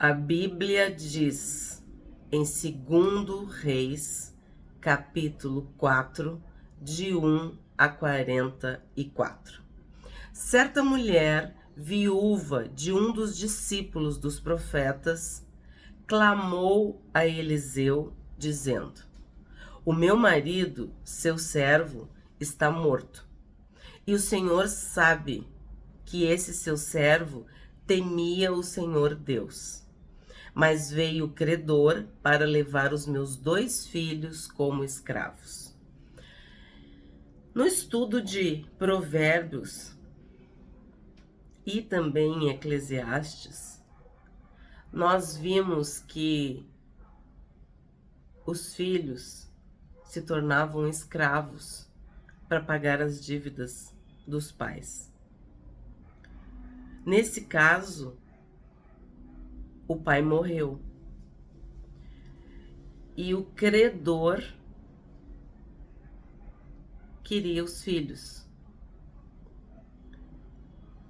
A Bíblia diz em 2 Reis, capítulo 4, de 1 a 44. Certa mulher, viúva de um dos discípulos dos profetas, clamou a Eliseu, dizendo: O meu marido, seu servo, está morto. E o Senhor sabe que esse seu servo temia o Senhor Deus. Mas veio o credor para levar os meus 2 filhos como escravos. No estudo de Provérbios e também em Eclesiastes, nós vimos que os filhos se tornavam escravos para pagar as dívidas dos pais. Nesse caso, o pai morreu e o credor queria os filhos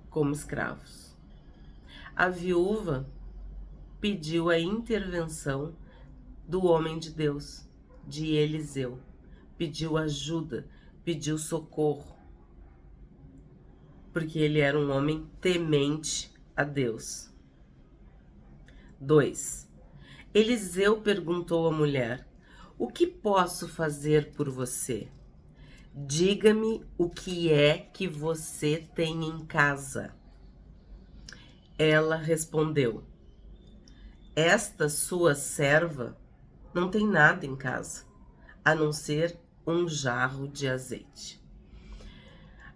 como escravos. A viúva pediu a intervenção do homem de Deus, de Eliseu, pediu ajuda, pediu socorro, porque ele era um homem temente a Deus. 2. Eliseu perguntou à mulher: O que posso fazer por você? Diga-me o que é que você tem em casa. Ela respondeu: Esta sua serva não tem nada em casa, a não ser um jarro de azeite.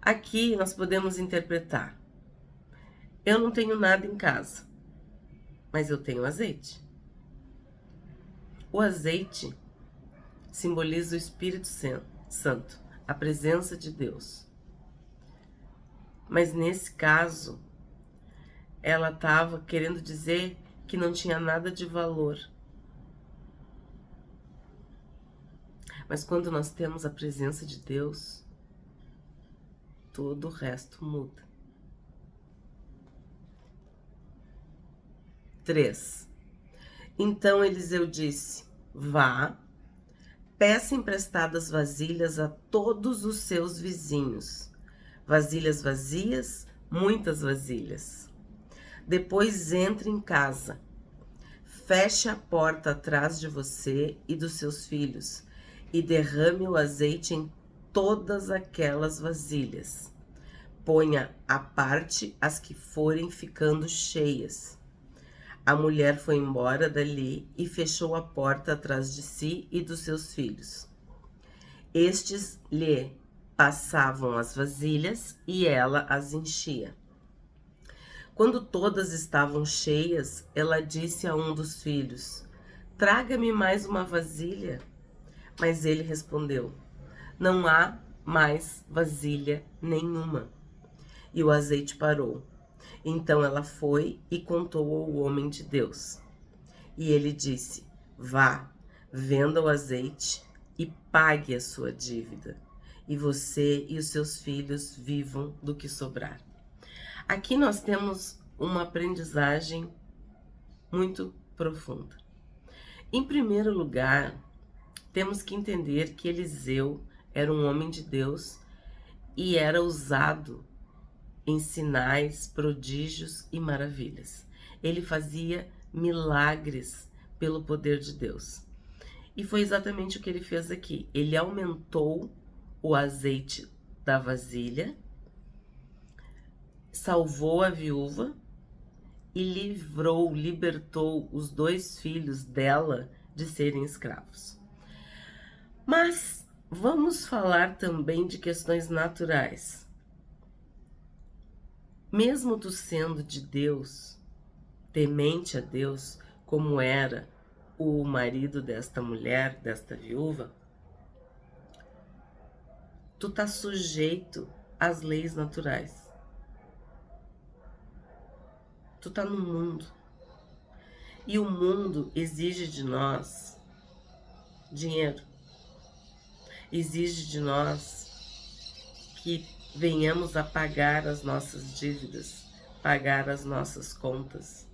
Aqui nós podemos interpretar: eu não tenho nada em casa, mas eu tenho azeite. O azeite simboliza o Espírito Santo, a presença de Deus. Mas nesse caso, ela estava querendo dizer que não tinha nada de valor. Mas quando nós temos a presença de Deus, todo o resto muda. 3. Então Eliseu disse: Vá, peça emprestadas vasilhas a todos os seus vizinhos. Vasilhas vazias, muitas vasilhas. Depois entre em casa. Feche a porta atrás de você e dos seus filhos e derrame o azeite em todas aquelas vasilhas. Ponha à parte as que forem ficando cheias. A mulher foi embora dali e fechou a porta atrás de si e dos seus filhos. Estes lhe passavam as vasilhas e ela as enchia. Quando todas estavam cheias, ela disse a um dos filhos: Traga-me mais uma vasilha. Mas ele respondeu: Não há mais vasilha nenhuma. E o azeite parou. Então ela foi e contou ao homem de Deus. E ele disse: Vá, venda o azeite e pague a sua dívida. E você e os seus filhos vivam do que sobrar. Aqui nós temos uma aprendizagem muito profunda. Em primeiro lugar, temos que entender que Eliseu era um homem de Deus e era usado em sinais, prodígios e maravilhas. Ele fazia milagres pelo poder de Deus. E foi exatamente o que ele fez aqui. Ele aumentou o azeite da vasilha, salvou a viúva e libertou os 2 filhos dela de serem escravos. Mas vamos falar também de questões naturais. Mesmo tu sendo de Deus, temente a Deus, como era o marido desta mulher, desta viúva, tu tá sujeito às leis naturais. Tu tá no mundo. E o mundo exige de nós dinheiro. Exige de nós que venhamos a pagar as nossas dívidas, pagar as nossas contas.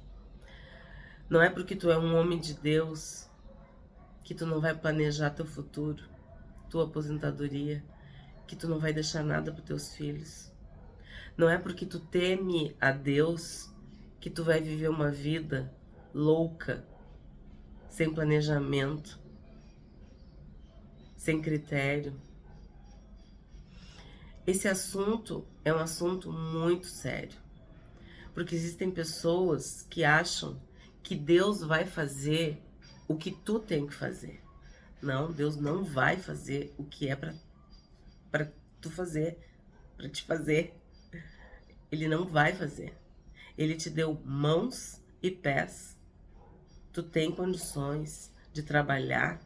Não é porque tu é um homem de Deus que tu não vai planejar teu futuro, tua aposentadoria, que tu não vai deixar nada para teus filhos. Não é porque tu teme a Deus que tu vai viver uma vida louca, sem planejamento, sem critério. Esse assunto é um assunto muito sério, porque existem pessoas que acham que Deus vai fazer o que tu tem que fazer. Não, Deus não vai fazer o que é para tu fazer, para te fazer. Ele não vai fazer. Ele te deu mãos e pés. Tu tem condições de trabalhar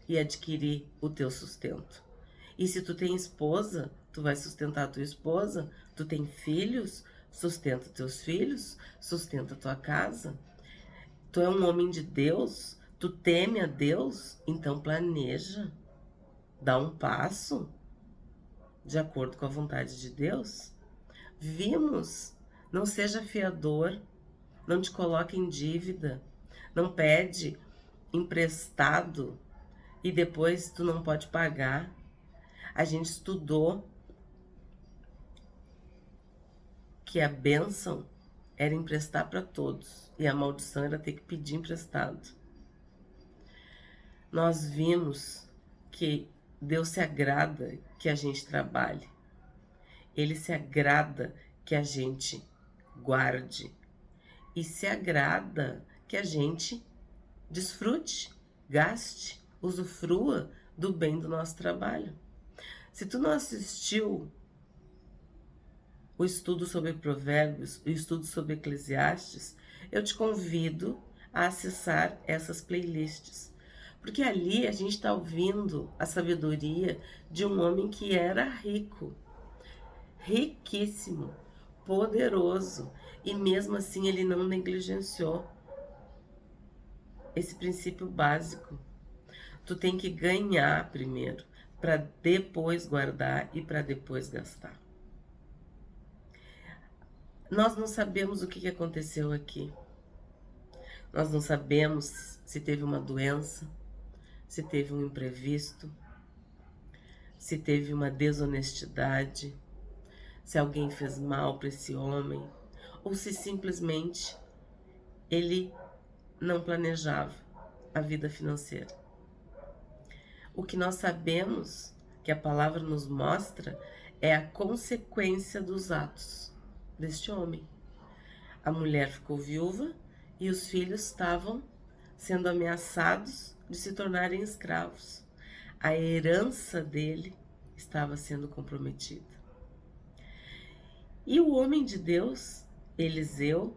e adquirir o teu sustento. E se tu tem esposa, tu vai sustentar a tua esposa. Tu tem filhos, sustenta teus filhos, sustenta tua casa. Tu é um homem de Deus, tu teme a Deus, então planeja. Dá um passo de acordo com a vontade de Deus. Vimos, não seja fiador, não te coloque em dívida, não pede emprestado e depois tu não pode pagar. A gente estudou que a bênção era emprestar para todos e a maldição era ter que pedir emprestado. Nós vimos que Deus se agrada que a gente trabalhe. Ele se agrada que a gente guarde e se agrada que a gente desfrute, gaste, usufrua do bem do nosso trabalho. Se tu não assistiu o estudo sobre Provérbios, o estudo sobre Eclesiastes, eu te convido a acessar essas playlists, porque ali a gente está ouvindo a sabedoria de um homem que era rico, riquíssimo, poderoso, e mesmo assim ele não negligenciou esse princípio básico. Tu tem que ganhar primeiro, para depois guardar e para depois gastar. Nós não sabemos o que aconteceu aqui. Nós não sabemos se teve uma doença, se teve um imprevisto, se teve uma desonestidade, se alguém fez mal para esse homem, ou se simplesmente ele não planejava a vida financeira. O que nós sabemos, que a palavra nos mostra, é a consequência dos atos deste homem. A mulher ficou viúva e os filhos estavam sendo ameaçados de se tornarem escravos. A herança dele estava sendo comprometida. E o homem de Deus, Eliseu,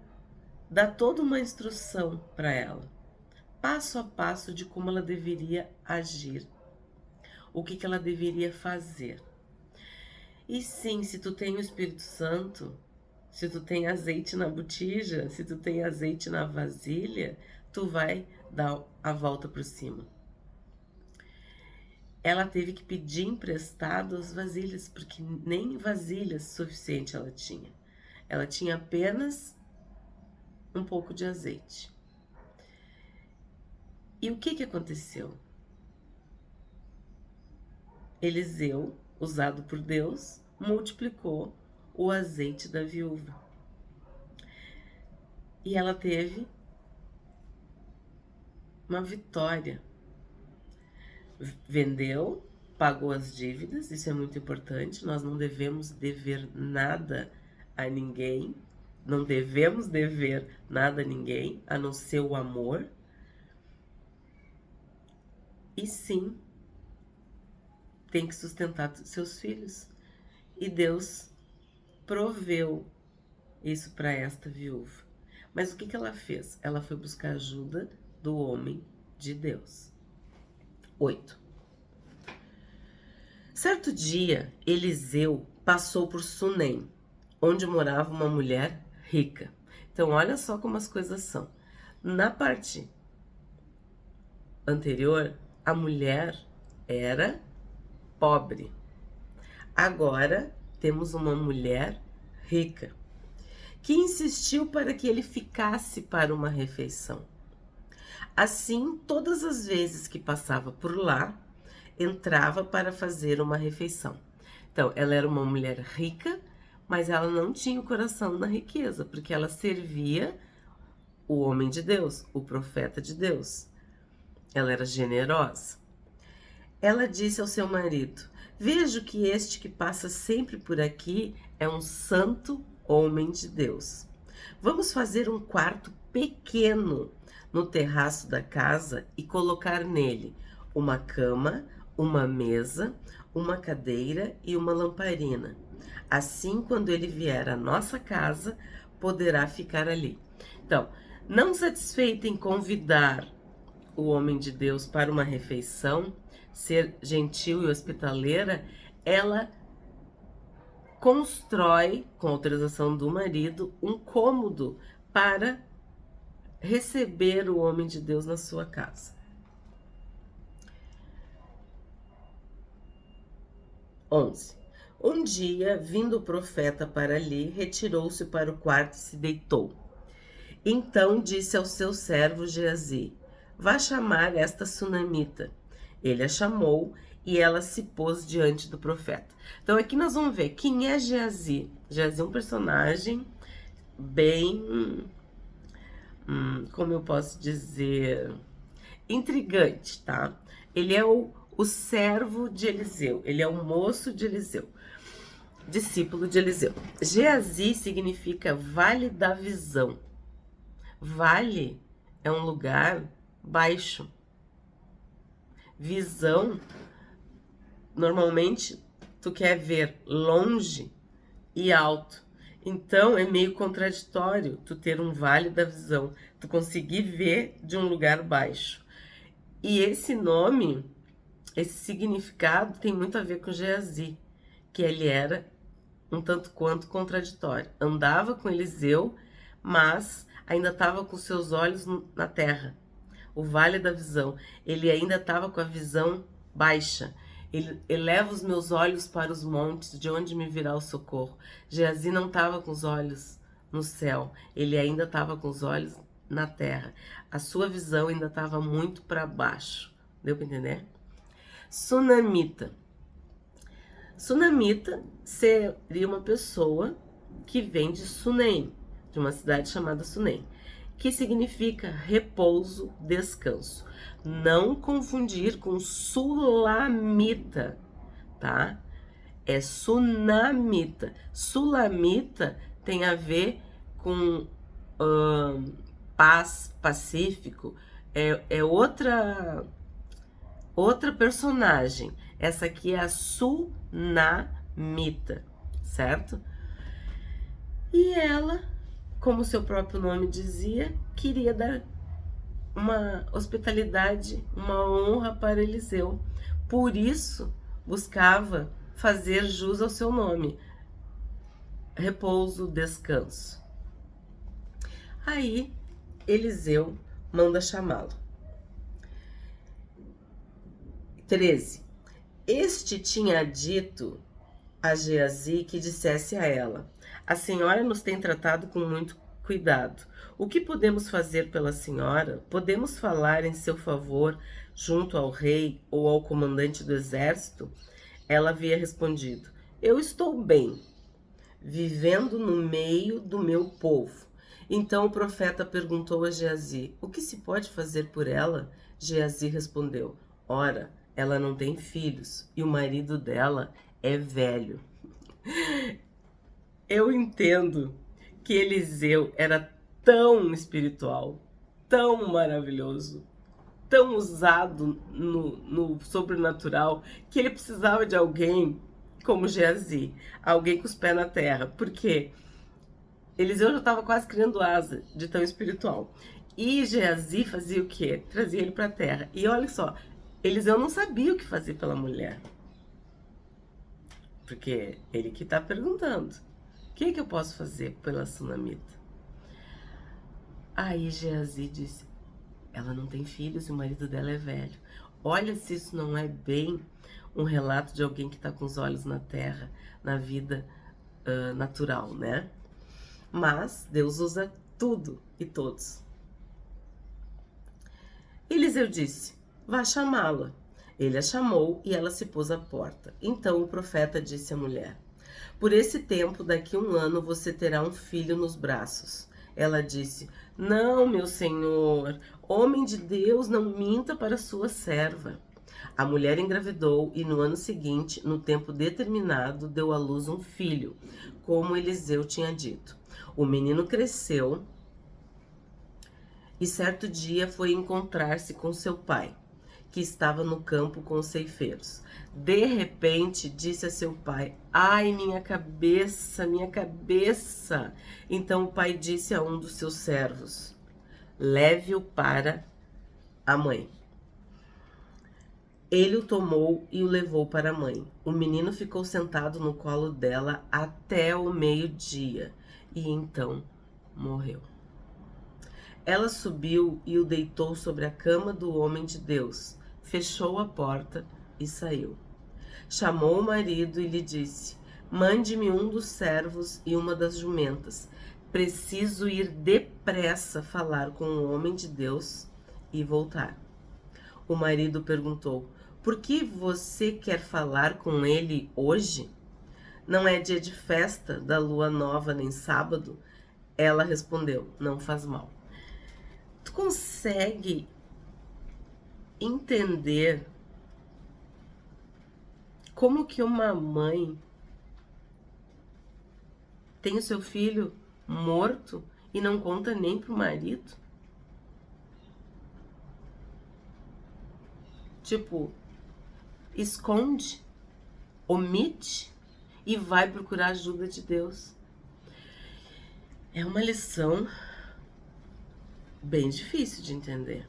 dá toda uma instrução para ela, passo a passo de como ela deveria agir, o que ela deveria fazer. E sim, se tu tem o Espírito Santo, se tu tem azeite na botija, se tu tem azeite na vasilha, tu vai dar a volta por cima. Ela teve que pedir emprestado as vasilhas, porque nem vasilhas suficiente ela tinha. Ela tinha apenas um pouco de azeite. E o que aconteceu? Eliseu, usado por Deus, multiplicou o azeite da viúva. E ela teve uma vitória. Vendeu, pagou as dívidas, isso é muito importante. Nós não devemos dever nada a ninguém, não devemos dever nada a ninguém, a não ser o amor. E sim, tem que sustentar seus filhos. E Deus proveu isso para esta viúva. Mas o que ela fez? Ela foi buscar ajuda do homem de Deus. 8. Certo dia, Eliseu passou por Sunem, onde morava uma mulher rica. Então, olha só como as coisas são. Na parte anterior, a mulher era pobre. Agora, temos uma mulher rica, que insistiu para que ele ficasse para uma refeição. Assim, todas as vezes que passava por lá, entrava para fazer uma refeição. Então, ela era uma mulher rica, mas ela não tinha o coração na riqueza, porque ela servia o homem de Deus, o profeta de Deus. Ela era generosa. Ela disse ao seu marido: vejo que este que passa sempre por aqui é um santo homem de Deus. Vamos fazer um quarto pequeno no terraço da casa e colocar nele uma cama, uma mesa, uma cadeira e uma lamparina. Assim, quando ele vier à nossa casa, poderá ficar ali. Então, não satisfeita em convidar o homem de Deus para uma refeição, ser gentil e hospitaleira, ela constrói, com autorização do marido, um cômodo para receber o homem de Deus na sua casa. 11. Um dia, vindo o profeta para ali, retirou-se para o quarto e se deitou. Então disse ao seu servo Geazi: vá chamar esta sunamita. Ele a chamou e ela se pôs diante do profeta. Então aqui nós vamos ver quem é Geazi. Geazi é um personagem bem, como eu posso dizer, intrigante, tá? Ele é o servo de Eliseu, ele é o moço de Eliseu, discípulo de Eliseu. Geazi significa vale da visão. Vale é um lugar baixo. Visão, normalmente, tu quer ver longe e alto. Então, é meio contraditório tu ter um vale da visão, tu conseguir ver de um lugar baixo. E esse nome, esse significado tem muito a ver com Geazi, que ele era um tanto quanto contraditório. Andava com Eliseu, mas ainda estava com seus olhos na terra. O vale da visão. Ele ainda estava com a visão baixa. Ele eleva os meus olhos para os montes, de onde me virá o socorro. Geazi não estava com os olhos no céu, ele ainda estava com os olhos na terra. A sua visão ainda estava muito para baixo. Deu para entender? Sunamita. Sunamita seria uma pessoa que vem de Sunem, de uma cidade chamada Sunem, que significa repouso, descanso. Não confundir com Sulamita, tá? É Sunamita. Sulamita tem a ver com paz, pacífico. É outra personagem. Essa aqui é a Sunamita, certo? E ela, como seu próprio nome dizia, queria dar uma hospitalidade, uma honra para Eliseu. Por isso, buscava fazer jus ao seu nome. Repouso, descanso. Aí, Eliseu manda chamá-lo. 13. Este tinha dito a Geazi que dissesse a ela: a senhora nos tem tratado com muito cuidado. O que podemos fazer pela senhora? Podemos falar em seu favor junto ao rei ou ao comandante do exército? Ela havia respondido: eu estou bem, vivendo no meio do meu povo. Então o profeta perguntou a Geazi: o que se pode fazer por ela? Geazi respondeu: ora, ela não tem filhos e o marido dela é velho. Eu entendo que Eliseu era tão espiritual, tão maravilhoso, tão usado no sobrenatural, que ele precisava de alguém como Geazi, alguém com os pés na terra, porque Eliseu já estava quase criando asa de tão espiritual. E Geazi fazia o quê? Trazia ele para a terra. E olha só, Eliseu não sabia o que fazer pela mulher. Porque ele que está perguntando: o que eu posso fazer pela sunamita? Aí Geazi disse: ela não tem filhos e o marido dela é velho. Olha se isso não é bem um relato de alguém que está com os olhos na terra, na vida natural, né? Mas Deus usa tudo e todos. Eliseu disse: vá chamá-la. Ele a chamou e ela se pôs à porta. Então o profeta disse à mulher: por esse tempo, daqui 1 ano, você terá um filho nos braços. Ela disse: não, meu senhor, homem de Deus, não minta para sua serva. A mulher engravidou e no ano seguinte, no tempo determinado, deu à luz um filho, como Eliseu tinha dito. O menino cresceu e certo dia foi encontrar-se com seu pai, que estava no campo com os ceifeiros. De repente, disse a seu pai: ai, minha cabeça, minha cabeça! Então o pai disse a um dos seus servos: leve-o para a mãe. Ele o tomou e o levou para a mãe. O menino ficou sentado no colo dela até o meio-dia e então morreu. Ela subiu e o deitou sobre a cama do homem de Deus, fechou a porta e saiu. Chamou o marido e lhe disse: mande-me um dos servos e uma das jumentas. Preciso ir depressa falar com o homem de Deus e voltar. O marido perguntou: por que você quer falar com ele hoje? Não é dia de festa da lua nova nem sábado? Ela respondeu: não faz mal. Tu consegue entender como que uma mãe tem o seu filho morto e não conta nem pro marido? Tipo, esconde, omite e vai procurar a ajuda de Deus. É uma lição bem difícil de entender.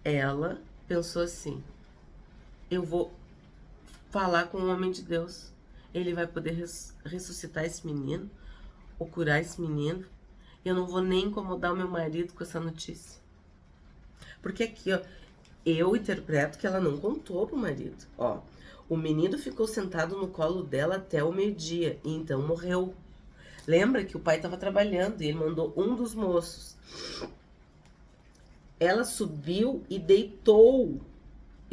Ela pensou assim: eu vou falar com o homem de Deus. Ele vai poder ressuscitar esse menino, ou curar esse menino. Eu não vou nem incomodar o meu marido com essa notícia. Porque aqui, ó, eu interpreto que ela não contou pro marido. Ó, o menino ficou sentado no colo dela até o meio-dia e então morreu. Lembra que o pai estava trabalhando e ele mandou um dos moços. Ela subiu e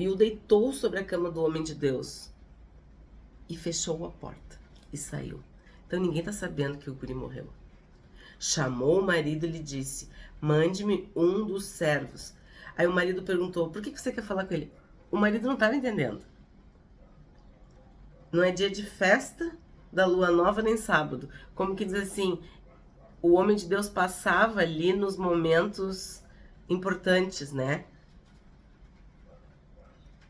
o deitou sobre a cama do homem de Deus. E fechou a porta e saiu. Então ninguém tá sabendo que o guri morreu. Chamou o marido e lhe disse: mande-me um dos servos. Aí o marido perguntou: por que você quer falar com ele? O marido não estava entendendo. Não é dia de festa da lua nova nem sábado. Como que diz assim, o homem de Deus passava ali nos momentos importantes, né?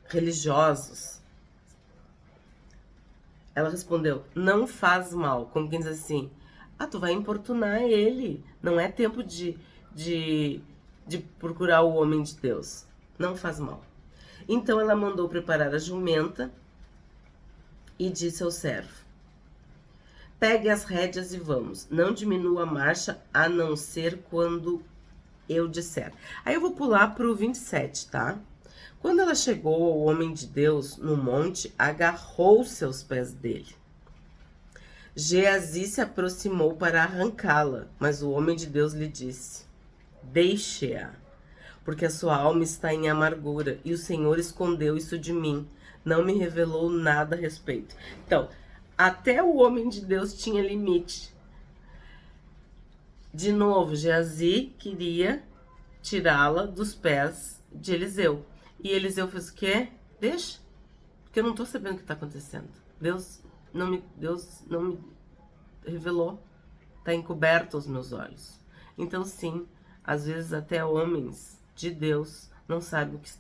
Religiosos. Ela respondeu: não faz mal. Como quem diz assim, tu vai importunar ele. Não é tempo de procurar o homem de Deus. Não faz mal. Então ela mandou preparar a jumenta e disse ao servo: pegue as rédeas e vamos. Não diminua a marcha, a não ser quando eu disser. Aí eu vou pular pro 27, tá? Quando ela chegou ao homem de Deus no monte, agarrou-se aos pés dele. Geazi se aproximou para arrancá-la, mas o homem de Deus lhe disse: deixe-a, porque a sua alma está em amargura, e o Senhor escondeu isso de mim, não me revelou nada a respeito. Então, até o homem de Deus tinha limite. De novo, Geazi queria tirá-la dos pés de Eliseu. E Eliseu fez o quê? Deixa, porque eu não tô sabendo o que tá acontecendo. Deus não me revelou. Tá encoberto aos meus olhos. Então, sim, às vezes até homens de Deus não sabem o que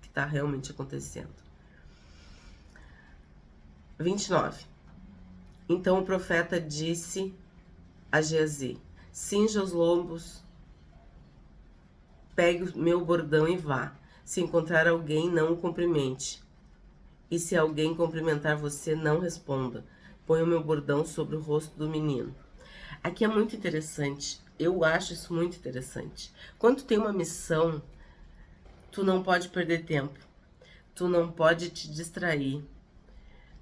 está realmente acontecendo. 29. Então o profeta disse a Geazi: cinja os lombos, pegue o meu bordão e vá. Se encontrar alguém, não o cumprimente. E se alguém cumprimentar você, não responda. Põe o meu bordão sobre o rosto do menino. Aqui é muito interessante. Eu acho isso muito interessante. Quando tu tem uma missão, tu não pode perder tempo. Tu não pode te distrair.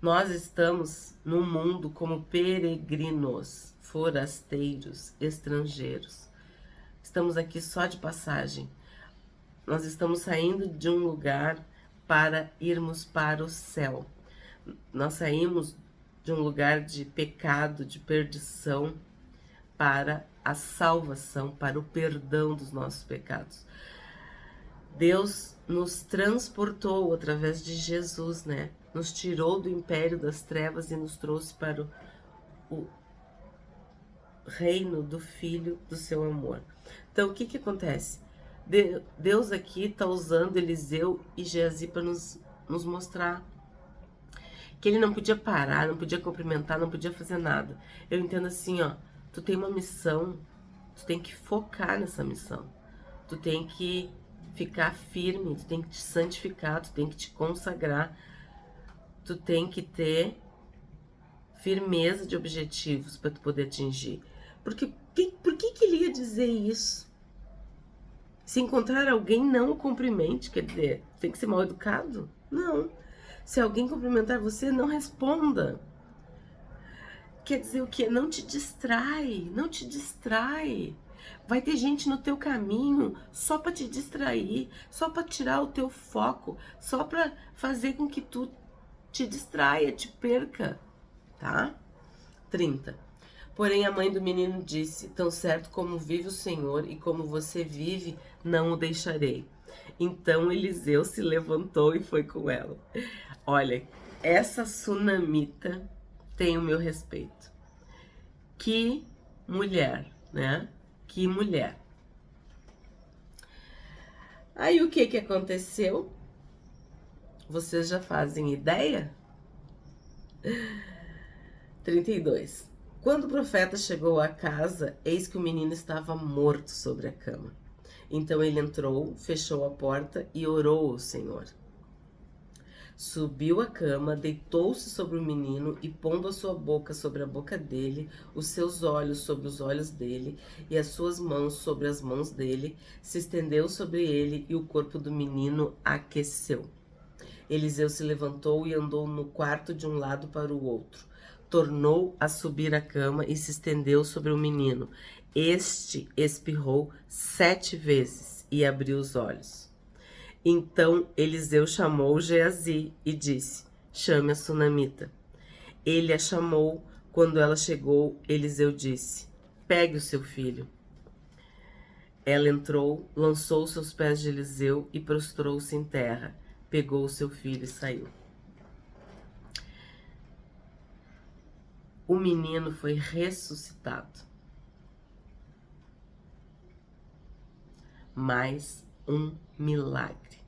Nós estamos no mundo como peregrinos, forasteiros, estrangeiros. estamos aqui só de passagem. Nós estamos saindo de um lugar para irmos para o céu. Nós saímos de um lugar de pecado, de perdição, para a salvação, para o perdão dos nossos pecados. Deus nos transportou através de Jesus, né? Nos tirou do império das trevas e nos trouxe para o reino do Filho do seu amor. Então, o que acontece? Deus aqui está usando Eliseu e Geazi para nos mostrar que ele não podia parar, não podia cumprimentar, não podia fazer nada. Eu entendo assim, ó, tu tem uma missão, tu tem que focar nessa missão. Tu tem que ficar firme, tu tem que te santificar, tu tem que te consagrar. Tu tem que ter firmeza de objetivos para tu poder atingir. Porque por que ele ia dizer isso? Se encontrar alguém, não o cumprimente, quer dizer, tem que ser mal educado? Não. Se alguém cumprimentar você, não responda. Quer dizer o quê? Não te distrai, não te distrai. Vai ter gente no teu caminho só para te distrair, só para tirar o teu foco, só para fazer com que tu te distraia, te perca, tá? 30. Porém, a mãe do menino disse, tão certo como vive o Senhor e como você vive, não o deixarei. Então Eliseu se levantou e foi com ela. Olha, essa sunamita tem o meu respeito. Que mulher, né? Que mulher. Aí o que aconteceu? Vocês já fazem ideia? 32. Quando o profeta chegou à casa, eis que o menino estava morto sobre a cama. Então ele entrou, fechou a porta e orou ao Senhor. Subiu à cama, deitou-se sobre o menino e, pondo a sua boca sobre a boca dele, os seus olhos sobre os olhos dele e as suas mãos sobre as mãos dele, se estendeu sobre ele e o corpo do menino aqueceu. Eliseu se levantou e andou no quarto de um lado para o outro. Tornou a subir a cama e se estendeu sobre o menino. Este espirrou 7 vezes e abriu os olhos. Então Eliseu chamou Geazi e disse, chame a sunamita. Ele a chamou. Quando ela chegou, Eliseu disse, pegue o seu filho. Ela entrou, lançou-se aos pés de Eliseu e prostrou-se em terra. Pegou o seu filho e saiu. O menino foi ressuscitado. Mais um milagre.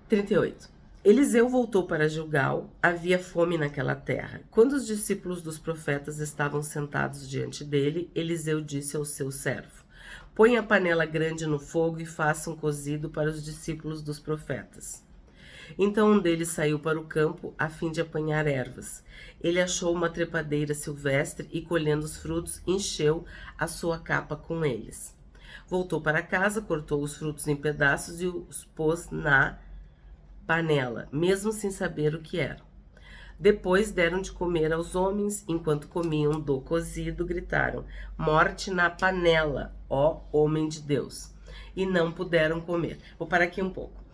38. Eliseu voltou para Gilgal. Havia fome naquela terra. Quando os discípulos dos profetas estavam sentados diante dele, Eliseu disse ao seu servo, põe a panela grande no fogo e faça um cozido para os discípulos dos profetas. Então um deles saiu para o campo a fim de apanhar ervas. Ele achou uma trepadeira silvestre e, colhendo os frutos, encheu a sua capa com eles. Voltou para casa, cortou os frutos em pedaços e os pôs na panela, mesmo sem saber o que era. Depois deram de comer aos homens. Enquanto comiam do cozido, gritaram, morte na panela, ó homem de Deus. E não puderam comer. Vou parar aqui um pouco.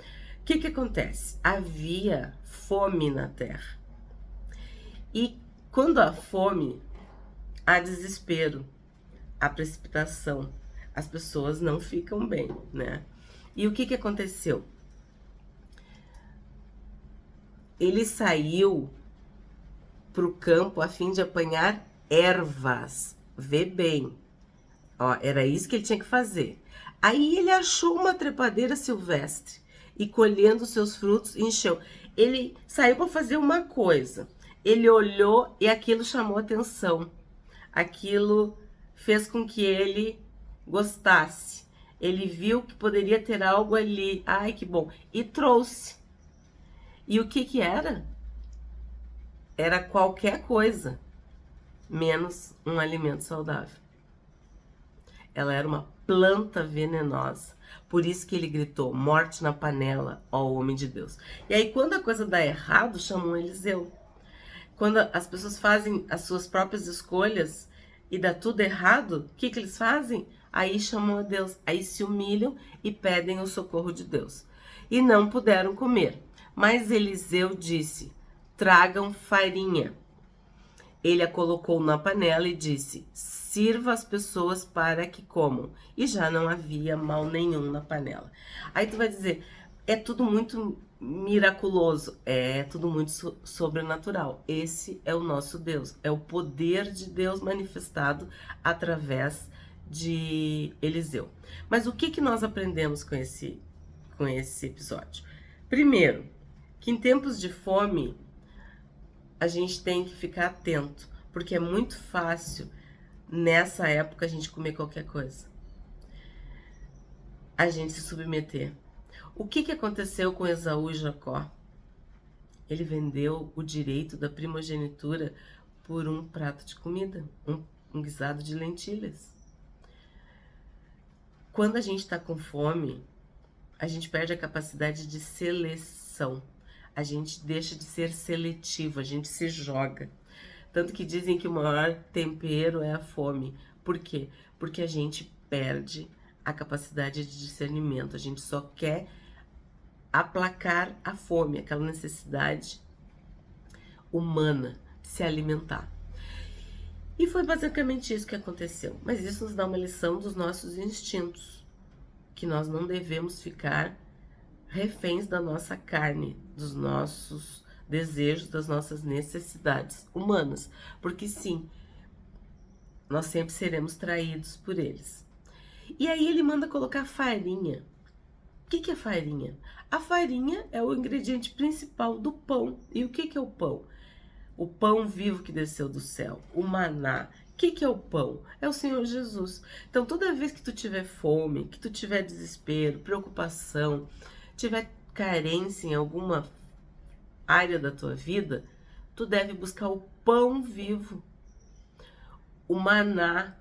O que acontece? Havia fome na terra. E quando há fome, há desespero, há precipitação. As pessoas não ficam bem, né? E o que aconteceu? Ele saiu para o campo a fim de apanhar ervas. Vê bem. Ó, era isso que ele tinha que fazer. Aí ele achou uma trepadeira silvestre e, colhendo seus frutos, encheu. Ele saiu para fazer uma coisa. Ele olhou e aquilo chamou atenção. Aquilo fez com que ele gostasse. Ele viu que poderia ter algo ali. Ai, que bom. E trouxe. E o que era? Era qualquer coisa, menos um alimento saudável. Ela era uma planta venenosa. Por isso que ele gritou, morte na panela, ó homem de Deus. E aí, quando a coisa dá errado, chamam Eliseu. Quando as pessoas fazem as suas próprias escolhas e dá tudo errado, o que eles fazem? Aí chamam a Deus, aí se humilham e pedem o socorro de Deus. E não puderam comer. Mas Eliseu disse: tragam farinha. Ele a colocou na panela e disse: sirva as pessoas para que comam. E já não havia mal nenhum na panela. Aí tu vai dizer: é tudo muito miraculoso, é tudo muito sobrenatural. Esse é o nosso Deus, é o poder de Deus manifestado através de Eliseu. Mas o que nós aprendemos com esse episódio? Primeiro, que em tempos de fome a gente tem que ficar atento, porque é muito fácil nessa época a gente comer qualquer coisa, a gente se submeter. O que aconteceu com Esaú e Jacó? Ele vendeu o direito da primogenitura por um prato de comida, um guisado de lentilhas. Quando a gente está com fome, a gente perde a capacidade de seleção. A gente deixa de ser seletivo, a gente se joga. Tanto que dizem que o maior tempero é a fome. Por quê? Porque a gente perde a capacidade de discernimento. A gente só quer aplacar a fome, aquela necessidade humana de se alimentar. E foi basicamente isso que aconteceu. Mas isso nos dá uma lição dos nossos instintos, que nós não devemos ficar reféns da nossa carne, dos nossos desejos, das nossas necessidades humanas. Porque sim, nós sempre seremos traídos por eles. E aí ele manda colocar farinha. O que é farinha? A farinha é o ingrediente principal do pão. E o que é o pão? O pão vivo que desceu do céu, o maná. O que é o pão? É o Senhor Jesus. Então, toda vez que tu tiver fome, que tu tiver desespero, preocupação, tiver carência em alguma área da tua vida, tu deve buscar o pão vivo, o maná.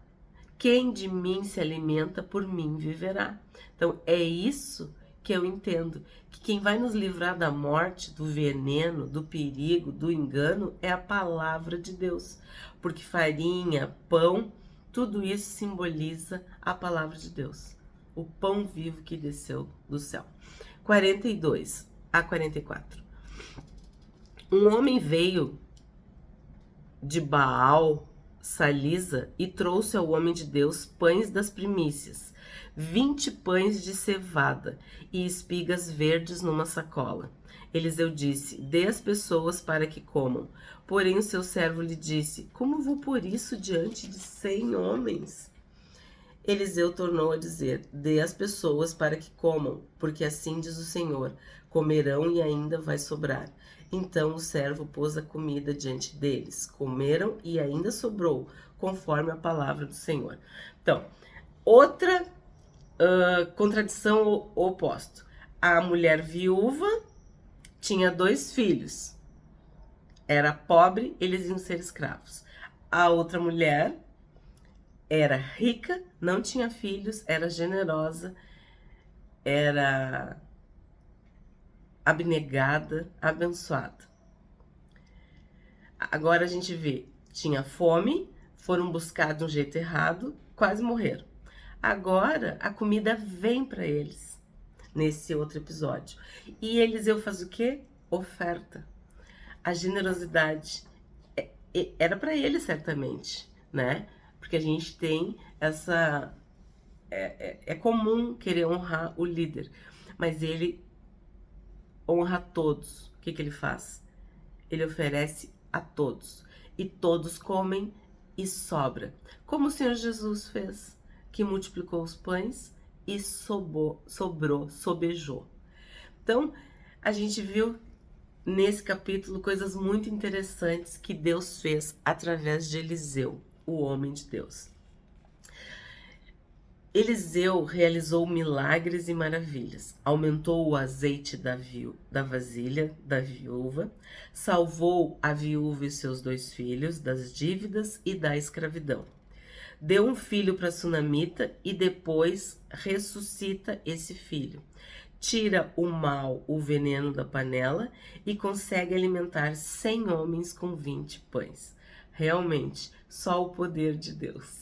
Quem de mim se alimenta, por mim viverá. Então, é isso que eu entendo, que quem vai nos livrar da morte, do veneno, do perigo, do engano, é a palavra de Deus. Porque farinha, pão, tudo isso simboliza a palavra de Deus. O pão vivo que desceu do céu. 42 a 44. Um homem veio de Baal, Salisa, e trouxe ao homem de Deus pães das primícias, 20 pães de cevada e espigas verdes numa sacola. Eliseu disse: dê às pessoas para que comam. Porém o seu servo lhe disse: como vou pôr isso diante de 100 homens? Eliseu tornou a dizer: dê às pessoas para que comam, porque assim diz o Senhor: comerão e ainda vai sobrar. Então o servo pôs a comida diante deles. Comeram e ainda sobrou, conforme a palavra do Senhor. Então, outra contradição oposta. A mulher viúva tinha 2 filhos. Era pobre, eles iam ser escravos. A outra mulher era rica, não tinha filhos, era generosa, era abnegada, abençoada. Agora a gente vê, tinha fome, foram buscar de um jeito errado, quase morreram. Agora a comida vem para eles, nesse outro episódio. E Eliseu faz o quê? Oferta. A generosidade era para ele certamente, né? Porque a gente tem essa... É comum querer honrar o líder, mas ele honra a todos. O que ele faz? Ele oferece a todos. E todos comem e sobra. Como o Senhor Jesus fez, que multiplicou os pães e sobejou. Então, a gente viu nesse capítulo coisas muito interessantes que Deus fez através de Eliseu, o homem de Deus. Eliseu realizou milagres e maravilhas, aumentou o azeite da vasilha da viúva, salvou a viúva e seus 2 filhos das dívidas e da escravidão. Deu um filho para a sunamita e depois ressuscita esse filho. Tira o mal, o veneno da panela e consegue alimentar 100 homens com 20 pães. Realmente, só o poder de Deus.